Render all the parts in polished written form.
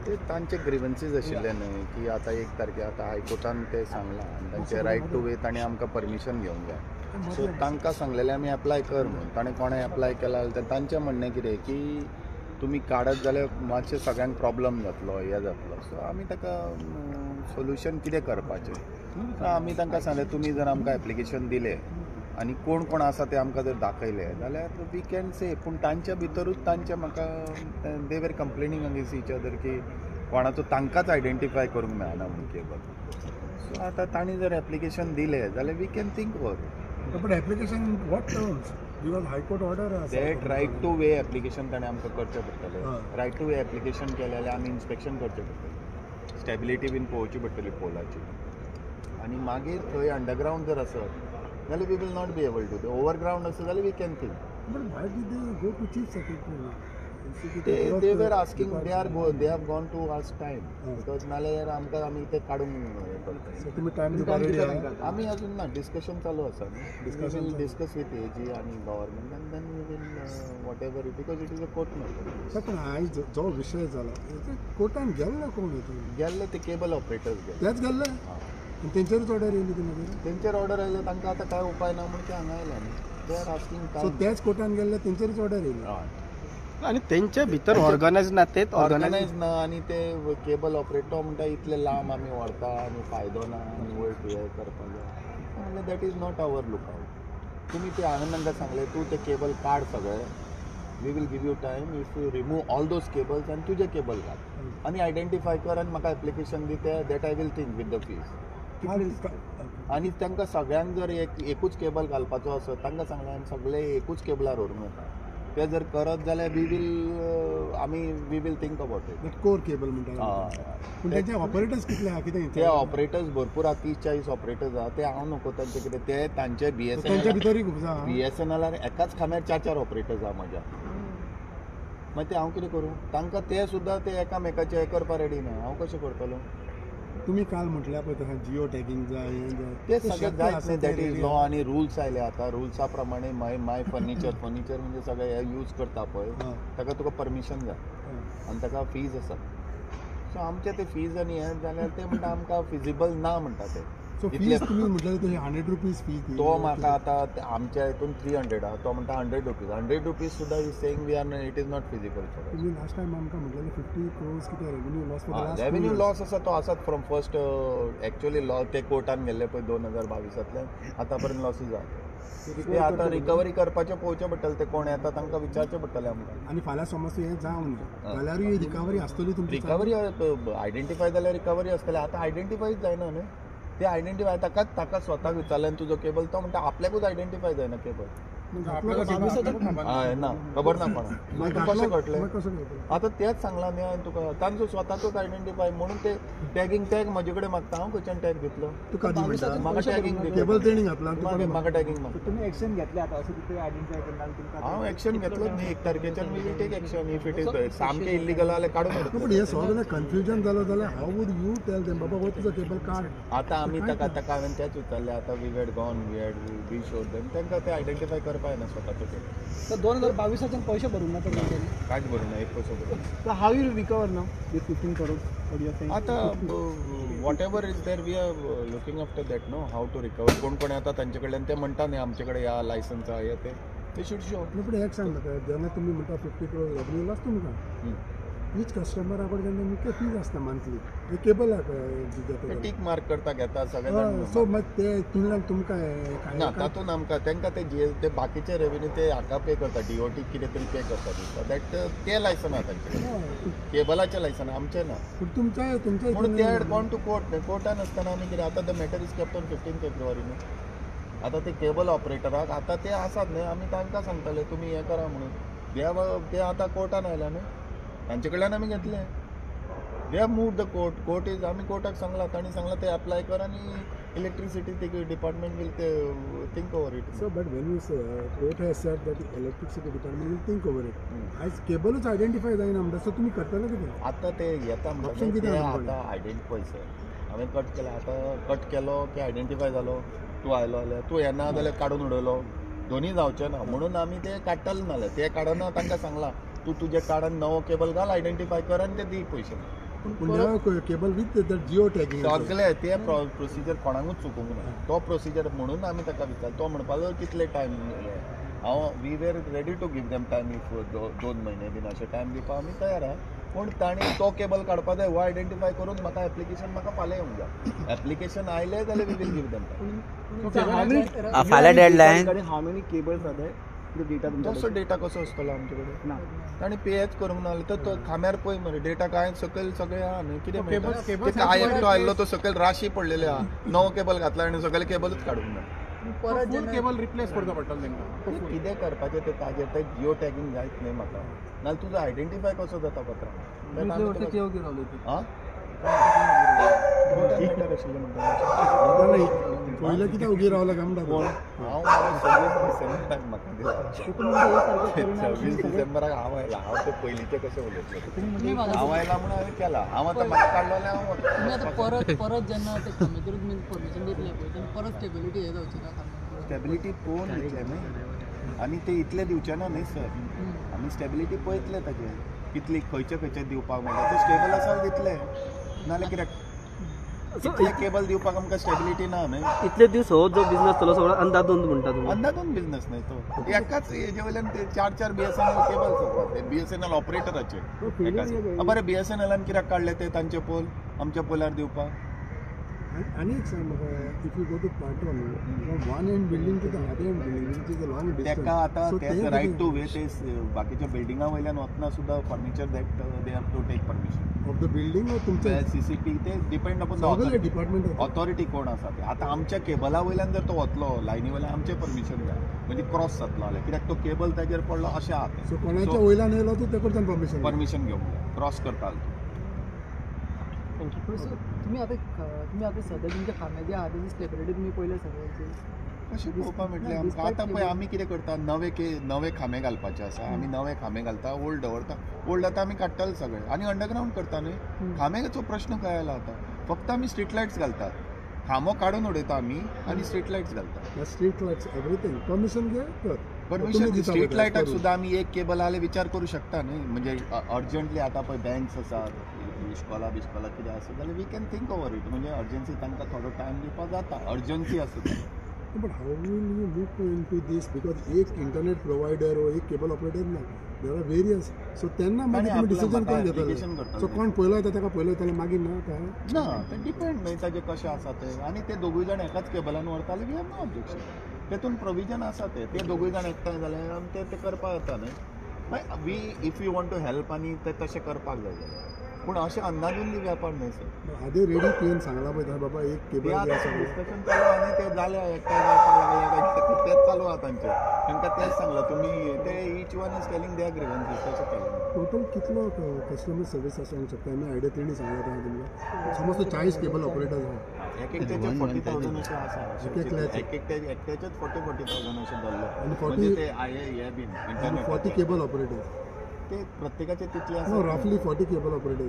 ते तांचे ग्रीवन्सीस आशिल्ले न्हय की आतां 1 तारखेक आतां हायकोर्टान ते सांगलां आनी तांचे रायट टू वे ताणें आमकां परमिशन घेवंक जाय. सो तांकां सांगलेलें आमी एप्लाय कर म्हणून. ताणें कोणें एप्लाय केला जाल्यार तांचें म्हणणें कितें की तुमी काडत जाल्यार मातशें सगळ्यांक प्रॉब्लम जातलो हें जातलो. सो आमी ताका सोल्युशन कितें करपाचें आमी तांकां सांगलें तुमी जर आमकां एप्लिकेशन दिलें आनी कोण कोण आसा ते आमकां जर दाखयले जाल्यार वी कॅन से. पूण तांच्या भितरूच तांचे म्हाका दे वर कंप्लेनिंग अगेन्स्ट इच अदर की कोणाचो तांकांच आयडेंटिफाय करूंक मेळना म्हणून केबल. सो आतां तांणी जर एप्लिकेशन दिलें जाल्यार we can think over. But application what terms because high court order that right to way application ताणें आमकां करचें पडटलें. रायट टू वे एप्लिकेशन केलें जाल्यार आमी इन्स्पेक्शन करचें पडटलें. स्टेबिलिटी बीन पळोवची पडटली पोलाची. आनी मागीर थंय अंडरग्रावंड जर आसत जाल्यार we will not be able to. Overground आसत जाल्यार we can think. But why did they go to chief secretary? They were asking, they have gone to ask time because नाल्यार आमकां आमी ते काडूंक तुम्ही टाइम दिवपा रेडी आहा? आमी अजून ना डिस्कशन चालू आसा. डिस्कस विथ एजी आनी government and then we will whatever because it is a court matter. पण आयज जो विशय जाला कोर्टान गेल्ले कोण गेल्ले ते केबल ऑपरेटर्स गेले. तेच गेल्ले तेंचेरूच ऑर्डर येयली ती मागीर? तेंचेर ऑर्डर आयले तांकां आतां काय उपाय ना म्हणून ते हांगा आयला न्ही. दे आर आस्किंग सो तेच कोर्टान गेल्ले तेंचेरूच ऑर्डर येयली आणि त्यांच्या भितर ऑर्गनायज ना तेच ऑर्गनायज ना. आनी ते केबल ऑपरेटर म्हणटा इतले लांब आमी व्हरता आनी फायदो ना आनी वयर हे करपाक जाय. That is not our lookout. तुमी ते हांवें तांकां सांगलें तूं ते केबल काड सगळे. We will give you time if you remove all those cables आनी तुजे केबल काड आनी आयडेंटिफाय कर आनी म्हाका एप्लिकेशन दी ते that I will think with the fees. आनी तांकां सगळ्यांक जर एकूच केबल घालपाचो आसत तांकां सांगलें आनी सगळे एकूच केबलार व्हरूंक येता. ते जर करत जाल्यार we will think about it. Core cable म्हणटा. पूण तेचे ऑपरेटर्स कितले आहा कितें? ते ऑपरेटर्स भरपूर आहा. 30-40 ऑपरेटर्स आहा. ते हांव नको तांचे कितें ते तांचे BSNL एकाच खांब्यार 4-4 ऑपरेटर्स आहा म्हाज्या. मागीर ते हांव कितें करूं? तांकां ते सुद्दां ते एकामेकाचे हे करपा रेडी ना. हांव कशें करतलो? तुम्ही काल म्हटल्या पळय तशें जिओ टॅगिंग जाय ते सगळें जायच न्ही. दॅट इज लॉ आनी रुल्स आयले आतां. रुल्सा प्रमाणे माय फर्निचर म्हणजे सगळें हे यूज करता पळय ताका तुका परमिशन जाय आनी ताका फीज आसा. सो आमचे ते फीज आनी हे जाल्यार ते म्हणटा आमकां फिजिबल ना म्हणटा ते. सो फीज तुम्ही म्हटल्यार तशी 100 रुपीज फी तो म्हाका आतां आमच्या हितून 300 आहा. तो म्हणटा 100 रुपीज सुद्दां is saying we are it is not feasible for us. तुम्ही लास्ट टायम आमकां म्हटलेलें 50 crores कितें revenue loss for the last. Revenue loss आसा तो आसात फ्रॉम फर्स्ट एक्चुअली लॉ ते कोर्टान गेल्ले पळय 2022तल्यान आतां पर्यंत लॉसीस आहा. ते आतां रिकवरी करपाचें पळोवचें पडटलें. ते कोण येता तांकां विचारचें पडटलें आमकां. आनी फाल्यां समज हें जावं जाल्यार ही रिकवरी आसतली तुमची? रिकवरी आयडेंटिफाय जाल्यार रिकवरी आसतली. आतां आयडेंटिफायच जायना न्ही. ते आयडेंटिफाय ताका स्वताक विचारलें तुजो केबल. तो म्हणटा आपल्याकूच आयडेंटिफाय जायना केबल. ना खबर ना कोणा कशें कळटलें? आतां तेच सांगलां न्ही हांवें तुका. तांचो स्वताचोच आयडेंटिफाय म्हणून ते टॅगिंग टॅग म्हजे कडेन मागता. हांव खंयच्यान टॅग दितलो? म्हाका टॅगिंग केबल तेणी घातला म्हाका टॅगिंग मागता. तुम्ही एक्शन घेतले आता असं तिथे आयडेंटिफाय करणार? हांव एक्शन घेतलो न्ही 1 तारखेच्यान. We will take action if it is सामकें इल्लिगल जाल्यार काडून पण हे सगळें कन्फ्युजन जालो जाल्यार how would you tell them बाबा हो तुजो केबल काड? आतां आमी ताका हांवें तेच विचारलें. आतां we had gone we showed them. तांकां ते आयडेंटिफाय करपा येना स्वताचो केबल. तर 2022 पैसे भरून ना कांयच भरूं ना. एक पयसो भरूं. तर हाव यू रिकवर ना 15 crores? आतां whatever is there we are looking after that no how to recover. कोण कोण येता तांचे कडल्यान ते म्हणटा न्ही आमचे कडेन ह्या लायसन्स आहा हे ते शूड शो. पूण एक सांग म्हाका जेन्ना तुमी म्हणटा 50 crores रेव्हेन्यू लॉस तुमकां हीच कस्टमरा कडे जेन्ना मुख्य फीज आसता मंथली केबलाक टीक मार्क करता घेता सगळे जाण. सो मागीर ते तुमकां तुमकां ना तातूंत आमकां तांकां ते बाकीचे रेव्हेन्यू ते हाका पे करता. DOT कितें तरी पे करता दिसता. दॅट ते लायसन आहा तांचे केबलाचें लायसन आमचें ना. पूण तुमच्या पूण ते हॅड गॉन टू कोर्ट. कोर्टान आसतना आमी कितें आतां the matter is kept on 15 February न्ही. आतां ते केबल ऑपरेटराक आतां ते आसात न्ही. आमी तांकां सांगतले तुमी हें करा म्हणून. ते आतां कोर्टान आयल्या न्ही. तांचे कडल्यान आमी घेतलें. They have move the court is आमी कोर्टाक सांगलां. तांणी सांगलां ते अप्लाय कर आनी इलेक्ट्रिसिटी डिपार्टमेंट वील ते think over it. So but when you court has said that electricity department will think over it. आयज केबलूच आयडेंटिफाय जायना म्हणटा. सो तुमी करतले कितें? आतां ते येता म्हणटा आतां आयडेंटिफाय सर हांवें कट केला. आतां कट केलो की आयडेंटिफाय जालो. तूं आयलो जाल्यार तूं येना जाल्यार काडून उडयलो. दोनी जावचें ना म्हणून आमी ते काडटले नाल्यार ते काडना. तांकां सांगलां तूं तुजे कार्डान नवो केबल घाल आयडेंटिफाय कर आनी ते दी पयशे पूण cable with that geo tagging सगळे ते प्रोसिजर कोणाकूच चुकूंक ना तो प्रोसिजर म्हणून आमी ताका विचारलो तो म्हणपाक लागलो कितले टायम हांव we were ready to give them time if 2 म्हयने बीन अशें टायम दिवपाक आमी तयार आहा पूण ताणी तो केबल काडपा जाय हो आयडेंटिफाय करून म्हाका एप्लिकेशन म्हाका फाल्यां येवंक जाय एप्लिकेशन आयलें जाल्यार वी वील गीव देम फाल्यां deadline how many cables are there the data तसो डेटा कसो आसतलो आमचे कडेन ताणी पेच करूंक ना तर तो खांब्यार पळय मरे डेटा काय सकयल सगळे आहा न्हय कितें मेळटा आयएफटो आयल्लो तो सकयल राशी पडलेले आहा नवो केबल घातला आनी सगळे केबलूच काडूंक ना केबल रिप्लेस करचो पडटलो तांकां कितें करपाचें तें ताजेर तें जिओ टॅगिंग जायत न्हय म्हाका नाल्यार तुजो आयडेंटिफाय कसो जाता पत्रां पयलें कितें उगी रावला काय म्हणटा हांव 26 डिसेंबराक हांव आयला हांव ते पयलींचे कशें उलयतलो हांव आयला म्हणून हांवें केला हांव आतां म्हाका काडलो जाल्यार हांव तुम्ही आता परत जेन्ना ते खामेकरूच परमिशन दितले पळय तेन्ना परत स्टेबिलिटी हे जावची ना खामेकरूच स्टेबिलिटी पळोवन दितले न्हय आनी ते इतले दिवचे ना न्हय सर आमी स्टेबिलिटी पळयतले ताचे कितली खंयचे दिवपाक मेळटा ते स्टेबल आसा दितले नाल्यार कित्याक इतले केबल दिवपाक आमकां स्टेबिलिटी ना न्हय इतले दीस हो जो बिझनेस चलो सगळो अंदाजून म्हणटा तुमी अंदाजून बिझनेस न्हय तो एकाच हेजे वयल्यान ते 4 BSNL केबल्स आसात ते BSNL ऑपरेटराचे एकाच बरें BSNLान कित्याक काडले ते तांचे पोल आमच्या पोलार दिवपाक आनी एक सांग म्हाका if you go to part one end building to the other end building which is a long distance तेका आतां तेच रायट टू वे ते बाकीच्या बिल्डिंगा वयल्यान वतना सुद्दां furniture that they have to take permission of the building तुमचे CCP ते डिपेंड अपॉन सगळे डिपार्टमेंट ऑथॉरिटी कोण आसा ते आतां आमच्या केबला वयल्यान जर तो वतलो लायनी वयल्यान आमचें परमिशन जाय म्हणजे क्रॉस जातलो जाल्यार कित्याक तो केबल ताजेर पडलो अशें आहा तें सो कोणाच्या वयल्यान येयलो तूं ते कडच्यान परमिशन घेवंक जाय क्रॉस करता तुम्ही आता सध्या तुमच्या खाम्या जे आहा तेजी स्टेबिलिटी तुम्ही पयले सगळ्यांची कशें पळोवपाक मेळटलें आमकां आतां पळय आमी कितें करता नवे खांबे घालपाचे आसा आमी नवे खांबे घालता ओल्ड दवरता ओल्ड आतां आमी काडटले सगळे आनी अंडरग्रावंड करता न्हय खांब्याचो प्रश्न काय आयला आतां फक्त आमी स्ट्रीट लायट्स घालतात खांबो काडून उडयता आमी आनी स्ट्रीट लायट्स घालता स्ट्रीट लायट्स एवरीथिंग परमिशन घे कर परमिशन स्ट्रीट लायटाक सुद्दां आमी एक केबल जाल्यार विचार करूं शकता न्हय म्हणजे अर्जंटली आतां पळय बँक्स आसात इश्कॉला बिश्कॉला कितें आसा जाल्यार we can think over it म्हणजे अर्जन्सी तांकां थोडो टायम दिवपाक जाता अर्जन्सी आसा but how will you look into this because एक इंटरनेट प्रोवायडर ओ एक केबल ऑपरेटर ना देर आर वेरियस सो तेन्ना मागीर तुम्ही डिसिजन कोण घेतले सो कोण पयलो येता ताका पयलो येतालो मागीर ना काय ना ते डिपेंड न्हय ताजें कशें आसा तें आनी ते दोगूय जाण एकाच केबलान व्हरताले वी हॅव नो ऑब्जेक्शन तेतून प्रोविजन आसा ते दोगूय जाण एकठांय जाल्यार आमी ते करपाक येता न्हय we if you want to help आनी ते तशें करपाक जाय जाल्यार पूण अशें अंदाजून वेपार न्हय सर आधी रेडी क्लीन सांगला पळय बाबा एक केबल डिस्कशन चालू आनी ते जाले एकठांय जावपाक लागले तेच चालू आहा तांचे तांकां तेच सांगलां तुमी ते each one is telling their grievances तशें केलें टोटल कितलो कस्टमर सर्वीस आसूंक शकता आमी आयडिया तेणी सांगला तुमकां समज तो 40 केबल ऑपरेटर आहा एकट्याचे 40,000 अशें आसा एकट्याचेच 40,000 अशें धरले म्हणजे ते हे बीन इंटरनेट 40 केबल ऑपरेटर ते प्रत्येकाचे तितले नो आसा रफली 40 केबल ऑपरेटर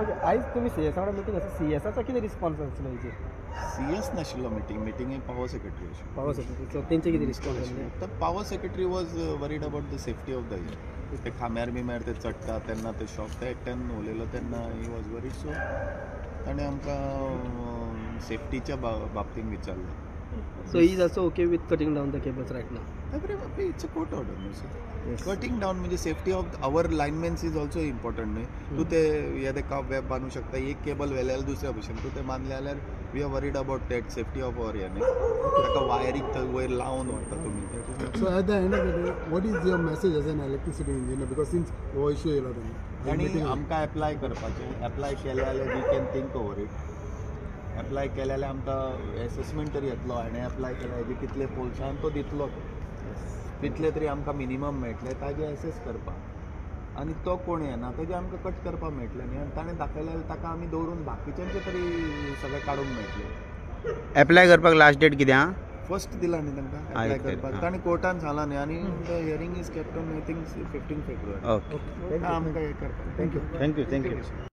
ओके आयज तुमी सीएसा वांगडा मिटींग आसा सीएसाचो कितें रिस्पॉन्स आसलो हेजेर CS नाशिल्लो मिटींग पॉवर सेक्रेटरी आशिल्लो पावर सेक्रेटरी तेंचे कितें रिस्पॉन्स आसले तर power secretary was worried about the safety of the ते खांब्यार बिम्यार ते चडटा तेन्ना ते शॉक ते एकट्यान उलयलो तेन्ना ही वॉज वरीड सो ताणें आमकां सेफ्टीच्या बाबतींत विचारलें So he is also okay with cutting down the cables right now. Everybody, it's a court order. No, cutting down म्हणजे safety of our linemen is also important न्हय तूं ते येदे वेब बांदूं शकता एक केबल व्हेल्यार दुसऱ्या भशेन तूं ते बांदले जाल्यार we are worried about that safety of our हें न्ही ताका वायरीक वयर लावन व्हरता तुमी so at the end of the day what is your message as an electricity engineer because since हो इश्यू येयला आनी आमकां एप्लाय करपाचें एप्लाय केलें जाल्यार we can think over it apply केलें जाल्यार आमकां एसेसमेंट तरी येतलो हाणें एप्लाय केला हेजे कितले पोल्स आनी तो दितलो तितले तरी आमकां मिनिमम मेळटले ताजे एसेस करपाक आनी तो कोण येना ताजे आमकां कट करपाक मेळटलें न्ही आनी ताणें दाखयलें ताका आमी दवरून बाकीच्यांचे तरी सगळें काडूंक मेळटलें एप्लाय करपाक लास्ट डेट कितें आहा फर्स्ट दिला न्ही तांकां एप्लाय करपाक ताणें कोर्टान सांगलां न्ही आनी the hearing is kept on I think 15 February okay आमकां हें करपाक थँक्यू थँक्यू